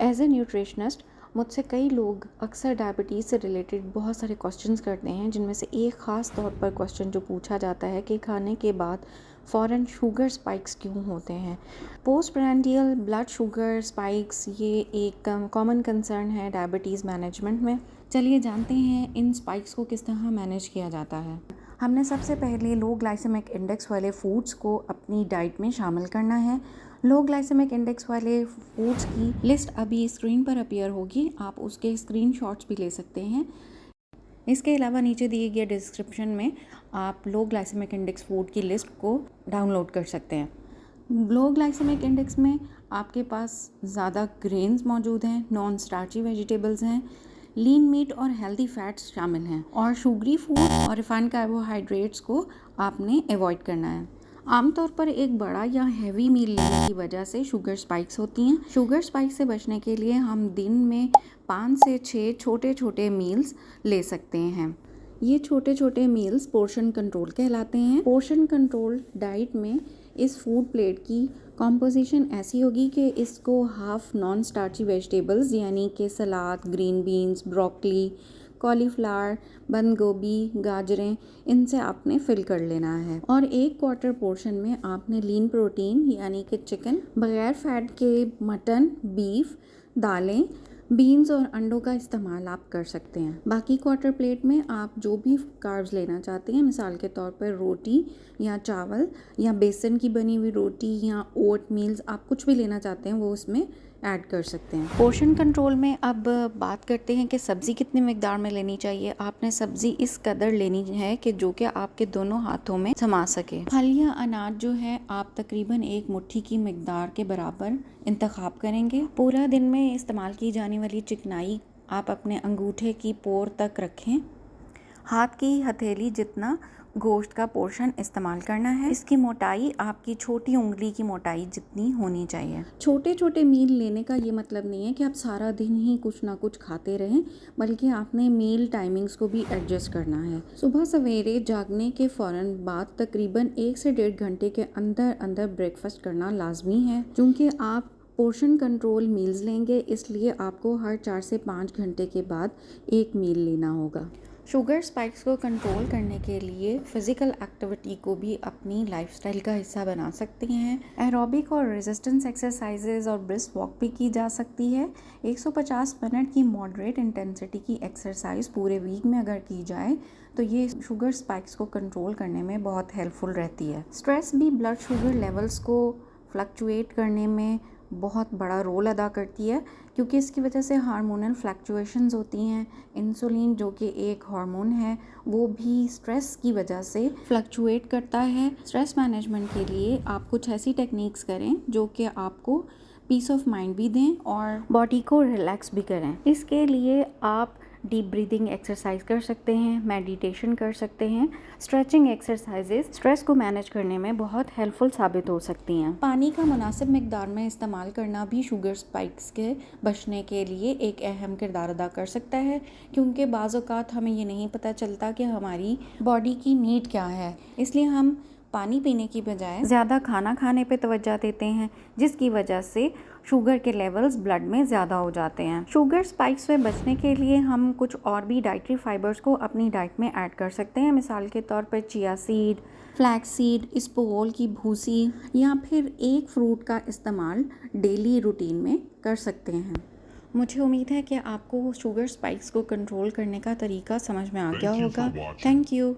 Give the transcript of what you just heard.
As a nutritionist मुझसे कई लोग अक्सर डायबिटीज़ से रिलेटेड बहुत सारे क्वेश्चंस करते हैं, जिनमें से एक ख़ास तौर पर क्वेश्चन जो पूछा जाता है कि खाने के बाद फ़ौरन शुगर स्पाइक्स क्यों होते हैं। Post prandial blood sugar spikes ये एक कॉमन कंसर्न है डायबिटीज़ मैनेजमेंट में। चलिए जानते हैं इन स्पाइक्स को किस तरह मैनेज किया जाता है। हमने सबसे पहले लो ग्लाइसेमिक इंडेक्स वाले फूड्स को अपनी डाइट में शामिल करना है। लो ग्लाइसेमिक इंडेक्स वाले फूड्स की लिस्ट अभी स्क्रीन पर अपीयर होगी, आप उसके स्क्रीनशॉट्स भी ले सकते हैं। इसके अलावा नीचे दिए गए डिस्क्रिप्शन में आप लो ग्लाइसेमिक इंडेक्स फूड की लिस्ट को डाउनलोड कर सकते हैं। लो ग्लाइसेमिक इंडेक्स में आपके पास ज़्यादा ग्रेन्स मौजूद हैं, नॉन स्टार्ची वेजिटेबल्स हैं, लीन मीट और हेल्दी फैट्स शामिल हैं और शुगरी फूड और रिफाइंड कार्बोहाइड्रेट्स को आपने अवॉइड करना है। आमतौर पर एक बड़ा या हैवी मील लेने की वजह से शुगर स्पाइक्स होती हैं। शुगर स्पाइक से बचने के लिए हम दिन में 5 से 6 छोटे छोटे मील्स ले सकते हैं। ये छोटे छोटे मील्स पोर्शन कंट्रोल कहलाते हैं। पोर्शन कंट्रोल डाइट में इस फूड प्लेट की कॉम्पोजिशन ऐसी होगी कि इसको हाफ नॉन स्टार्ची वेजिटेबल्स यानी कि सलाद, ग्रीन बीन्स, ब्रोकली, कॉलीफ्लावर, बंद गोभी, गाजरें, इनसे आपने फिल कर लेना है और 1/4 पोर्शन में आपने लीन प्रोटीन यानी कि चिकन, बगैर फैट के मटन, बीफ, दालें, बीन्स और अंडों का इस्तेमाल आप कर सकते हैं। बाकी क्वार्टर प्लेट में आप जो भी कार्ब्स लेना चाहते हैं, मिसाल के तौर पर रोटी या चावल या बेसन की बनी हुई रोटी या ओट मील्स, आप कुछ भी लेना चाहते हैं वो उसमें ऐड कर सकते हैं। पोर्शन कंट्रोल में अब बात करते हैं कि सब्ज़ी कितनी मिकदार में लेनी चाहिए। आपने सब्ज़ी इस कदर लेनी है कि जो कि आपके दोनों हाथों में समा सके। फल या अनाज जो है आप तकरीबन 1 मुट्ठी की मिकदार के बराबर इंतखाब करेंगे। पूरा दिन में इस्तेमाल की जाने वाली चिकनाई आप अपने अंगूठे की पोर तक रखें। हाथ की हथेली जितना गोश्त का पोर्शन इस्तेमाल करना है। इसकी मोटाई आपकी छोटी उंगली की मोटाई जितनी होनी चाहिए। छोटे छोटे मील लेने का ये मतलब नहीं है कि आप सारा दिन ही कुछ ना कुछ खाते रहें, बल्कि आपने मील टाइमिंग्स को भी एडजस्ट करना है। सुबह सवेरे जागने के फ़ौरन बाद तकरीबन 1 से 1.5 घंटे के अंदर अंदर ब्रेकफास्ट करना लाजमी है। क्योंकि आप पोर्शन कंट्रोल मील्स लेंगे, इसलिए आपको हर 4 से 5 घंटे के बाद एक मील लेना होगा। शुगर स्पाइक्स को कंट्रोल करने के लिए फ़िज़िकल एक्टिविटी को भी अपनी लाइफस्टाइल का हिस्सा बना सकते हैं। एरोबिक और रेजिस्टेंस एक्सरसाइजेज और ब्रिस्क वॉक भी की जा सकती है। 150 मिनट की मॉडरेट इंटेंसिटी की एक्सरसाइज पूरे वीक में अगर की जाए तो ये शुगर स्पाइक्स को कंट्रोल करने में बहुत हेल्पफुल रहती है। स्ट्रेस भी ब्लड शुगर लेवल्स को फ्लक्चुएट करने में बहुत बड़ा रोल अदा करती है, क्योंकि इसकी वजह से हार्मोनल फ्लक्चुएशंस होती हैं। इंसुलिन जो कि एक हार्मोन है वो भी स्ट्रेस की वजह से फ्लक्चुएट करता है। स्ट्रेस मैनेजमेंट के लिए आप कुछ ऐसी टेक्निक्स करें जो कि आपको पीस ऑफ माइंड भी दें और बॉडी को रिलैक्स भी करें। इसके लिए आप डीप ब्रीदिंग एक्सरसाइज कर सकते हैं, मेडिटेशन कर सकते हैं। स्ट्रेचिंग एक्सरसाइजेज स्ट्रेस को मैनेज करने में बहुत हेल्पफुल साबित हो सकती हैं। पानी का मुनासिब मिकदार में इस्तेमाल करना भी शुगर स्पाइक्स के बचने के लिए एक अहम किरदार अदा कर सकता है, क्योंकि बाज़ औक़ात हमें ये नहीं पता चलता कि हमारी बॉडी की नीड क्या है, इसलिए हम पानी पीने की बजाय ज़्यादा खाना खाने पे तवज्जो देते हैं, जिसकी वजह से शुगर के लेवल्स ब्लड में ज़्यादा हो जाते हैं। शुगर स्पाइक्स से बचने के लिए हम कुछ और भी डाइटरी फाइबर्स को अपनी डाइट में ऐड कर सकते हैं। मिसाल के तौर पर चिया सीड, फ्लैक्स सीड, इसबगोल की भूसी या फिर एक फ्रूट का इस्तेमाल डेली रूटीन में कर सकते हैं। मुझे उम्मीद है कि आपको शुगर स्पाइक्स को कंट्रोल करने का तरीका समझ में आ गया होगा। Thank you.